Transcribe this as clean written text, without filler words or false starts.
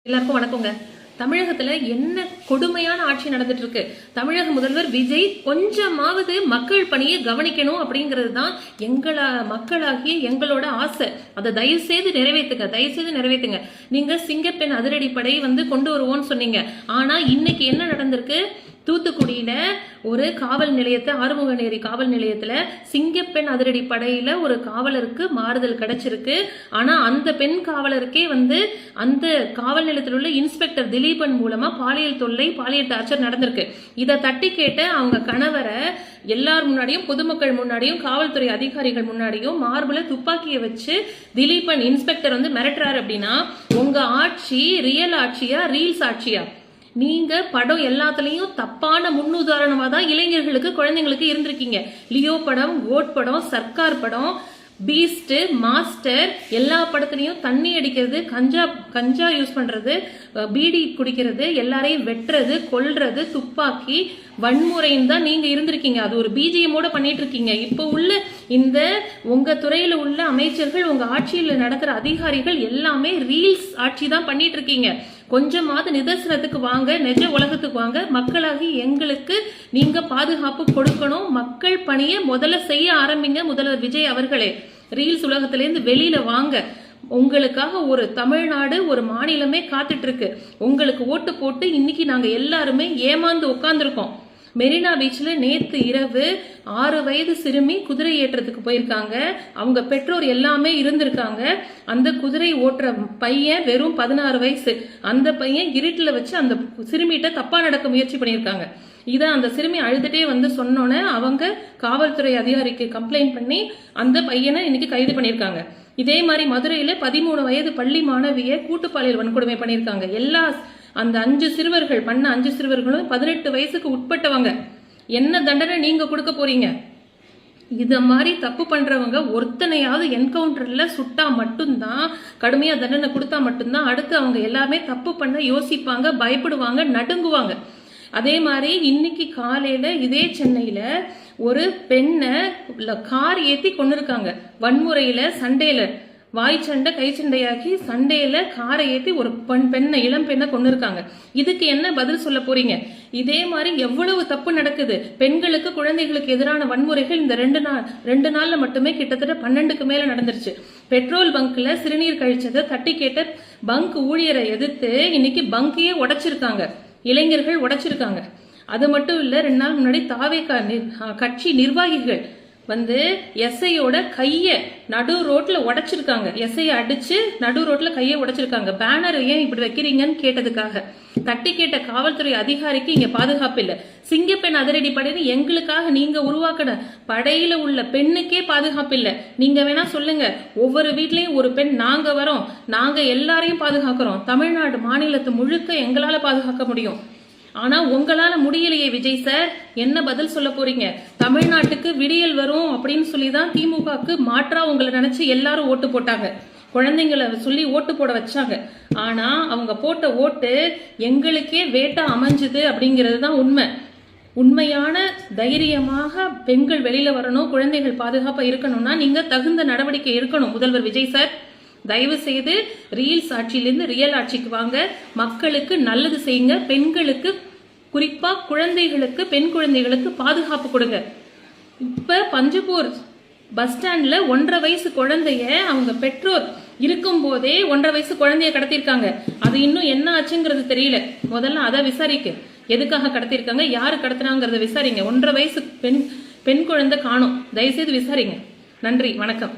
எல்லாருக்கும் வணக்கங்க. தமிழகத்துல என்ன கொடுமையான ஆட்சி நடந்துட்டு இருக்கு. தமிழக முதல்வர் விஜய் கொஞ்சமாவது மக்கள் பணியை கவனிக்கணும் அப்படிங்கிறது தான் மக்களாகிய எங்களோட ஆசை. அதை தயவு செய்து நிறைவேற்றுங்க. நீங்க சிங்கப்பெண் அதிரடிப்படை கொண்டு வருவோம்னு சொன்னீங்க. ஆனா இன்னைக்கு என்ன நடந்திருக்கு? தூத்துக்குடியில ஒரு காவல் நிலையத்தை, ஆறுமுகநேரி காவல் நிலையத்துல சிங்கப்பெண் அதிரடி படையில ஒரு காவலருக்கு மாறுதல் கிடைச்சிருக்கு. ஆனா அந்த பெண் காவலருக்கே அந்த காவல் நிலையத்தில் உள்ள இன்ஸ்பெக்டர் திலீபன் மூலமா பாலியல் தொல்லை, பாலியல் டார்ச்சர் நடந்திருக்கு. இதை தட்டி கேட்ட அவங்க கணவரை எல்லார் முன்னாடியும், பொதுமக்கள் முன்னாடியும், காவல்துறை அதிகாரிகள் முன்னாடியும் மார்புல துப்பாக்கியை வச்சு திலீபன் இன்ஸ்பெக்டர் மிரட்டுறாரு. அப்படின்னா உங்க ஆட்சி ரியல் ஆட்சியா, ரீல்ஸ் ஆட்சியா? நீங்க படம் எல்லாத்துலயும் தப்பான முன்னுதாரணமா தான் இளைஞர்களுக்கு, குழந்தைங்களுக்கு இருந்திருக்கீங்க. லியோ படம், கோட் படம், சர்க்கார் படம், பீஸ்ட், மாஸ்டர், எல்லா படத்துலயும் தண்ணி அடிக்கிறது, கஞ்சா யூஸ் பண்றது, பீடி குடிக்கிறது, எல்லாரையும் வெட்டுறது, கொல்றது, துப்பாக்கி, வன்முறைன்னு தான் நீங்க இருந்திருக்கீங்க. அது ஒரு பிஜிஎம்மோட பண்ணிட்டு இருக்கீங்க. இப்ப உள்ள இந்த உங்க துறையில உள்ள அமைச்சர்கள், உங்க ஆட்சியில் நடக்கிற அதிகாரிகள் எல்லாமே ரீல்ஸ் ஆட்சி தான் பண்ணிட்டு இருக்கீங்க. கொஞ்சமாவது நிதர்சனத்துக்கு வாங்க, நிஜ உலகத்துக்கு வாங்க. மக்களாகி எங்களுக்கு நீங்க பாதுகாப்பு கொடுக்கணும். மக்கள் பணியை முதல்ல செய்ய ஆரம்பிங்க முதல்வர் விஜய் அவர்களே. ரீல்ஸ் உலகத்திலேருந்து வெளியில வாங்க. உங்களுக்காக ஒரு தமிழ்நாடு, ஒரு மாநிலமே காத்துட்டு இருக்கு. உங்களுக்கு ஓட்டு போட்டு இன்னைக்கு நாங்க எல்லாருமே ஏமாந்து உட்கார்ந்துருக்கோம். மெரினா பீச்ல நேத்து இரவு 6 வயது சிறுமி குதிரை ஏற்றத்துக்கு போயிருக்காங்க. அவங்க பெற்றோர் எல்லாமே இருந்திருக்காங்க. அந்த குதிரை ஓட்டுற பையன் வெறும் 16 வயசு. அந்த பையன் இருட்டுல வச்சு அந்த சிறுமிகிட்ட தப்பா நடக்க முயற்சி பண்ணியிருக்காங்க. இதை அந்த சிறுமி அழுதுட்டே சொன்னோன்னே அவங்க காவல்துறை அதிகாரிக்கு கம்ப்ளைண்ட் பண்ணி அந்த பையனை இன்னைக்கு கைது பண்ணியிருக்காங்க. இதே மாதிரி மதுரையில 13 வயது பள்ளி மாணவியை கூட்டுப்பாலியல் வன்கொடுமை பண்ணியிருக்காங்க. அந்த 5 சிறுவர்களும் 18 வயசுக்கு உட்பட்டவங்க. என்ன தண்டனை நீங்க கொடுக்க போறீங்க? இத மாதிரி தப்பு பண்றவங்க ஒருத்தனையாவது என்கவுண்டர்ல சுட்டா மட்டும்தான், கடுமையா தண்டனை கொடுத்தா மட்டும்தான் அடுத்து அவங்க எல்லாமே தப்பு பண்ண யோசிப்பாங்க, பயப்படுவாங்க, நடுங்குவாங்க. அதே மாதிரி இன்னைக்கு காலையில இதே சென்னையில ஒரு பெண்ணை கார் ஏத்தி கொண்டு இருக்காங்க. வன்முறையில, சண்டையில, வாய் சண்டை, கை சண்டையாக்கி சண்டையில காரை ஏத்தி ஒரு இளம் பெண்ணை கொண்டு இருக்காங்க. இதுக்கு என்ன பதில் சொல்ல போறீங்க? இதே மாதிரி எவ்வளவு தப்பு நடக்குது. பெண்களுக்கு, குழந்தைகளுக்கு எதிரான வன்முறைகள் இந்த 2 நாள்ல மட்டுமே கிட்டத்தட்ட 12க்கு மேல நடந்துருச்சு. பெட்ரோல் பங்க்ல சிறுநீர் கழிச்சதை தட்டி கேட்ட பங்க் ஊழியரை எதிர்த்து இன்னைக்கு பங்கையே உடைச்சிருக்காங்க, இளைஞர்கள் உடைச்சிருக்காங்க. அது மட்டும் இல்ல, 2 நாள் முன்னாடி தாவேகா கட்சி நிர்வாகிகள் எஸ்ஐயோட கைய நடு ரோட்ல உடைச்சிருக்காங்க. எஸ்ஐ அடிச்சு நடு ரோட்ல கைய உடைச்சிருக்காங்க. பேனர் ஏன் இப்படி வைக்கிறீங்கன்னு கேட்டதுக்காக. தட்டி கேட்ட காவல்துறை அதிகாரிக்கு இங்க பாதுகாப்பு இல்ல. சிங்கப்பெண் அதிரடி படைன்னு எங்களுக்காக நீங்க உருவாக்கின படையில உள்ள பெண்ணுக்கே பாதுகாப்பு இல்ல. நீங்க வேணா சொல்லுங்க, ஒவ்வொரு வீட்லயும் ஒரு பெண் நாங்க வரோம், நாங்க எல்லாரையும் பாதுகாக்கிறோம், தமிழ்நாடு மாநிலத்தை முழுக்க எங்களால பாதுகாக்க முடியும். ஆனா உங்களால முடியலையே விஜய் சார். என்ன பதில் சொல்ல போறீங்க? தமிழ்நாட்டுக்கு விடியல் வரும் அப்படின்னு சொல்லிதான் திமுகவுக்கு மாற்றா உங்களை நினைச்சு எல்லாரும் ஓட்டு போட்டாங்க. குழந்தைங்களை சொல்லி ஓட்டு போட வச்சாங்க. ஆனா அவங்க போட்ட ஓட்டு எங்களுக்கே வேட்டா அமைஞ்சுது அப்படிங்கிறது தான் உண்மை. உண்மையான தைரியமாக பெண்கள் வெளியில வரணும், குழந்தைகள் பாதுகாப்பா இருக்கணும்னா நீங்க தகுந்த நடவடிக்கை எடுக்கணும் முதல்வர் விஜய் சார். தயவு செய்து ரீல்ஸ் ஆட்சியிலிருந்து ரியல் ஆட்சிக்கு வாங்க. மக்களுக்கு நல்லது செய்யுங்க. பெண்களுக்கு, குறிப்பா குழந்தைகளுக்கு, பெண் குழந்தைகளுக்கு பாதுகாப்பு கொடுங்க. இப்ப பஞ்சப்பூர் பஸ் ஸ்டாண்ட்ல 1.5 வயசு குழந்தைய அவங்க பெற்றோர் இருக்கும் போதே 1.5 வயசு குழந்தைய கடத்திருக்காங்க. அது இன்னும் என்ன ஆச்சுங்கிறது தெரியல. முதல்ல அதை விசாரிக்க, எதுக்காக கடத்திருக்காங்க, யாரு கடத்தினாங்கிறத விசாரிங்க. 1.5 வயசு பெண் குழந்தை காணும். தயவுசெய்து விசாரிங்க. நன்றி, வணக்கம்.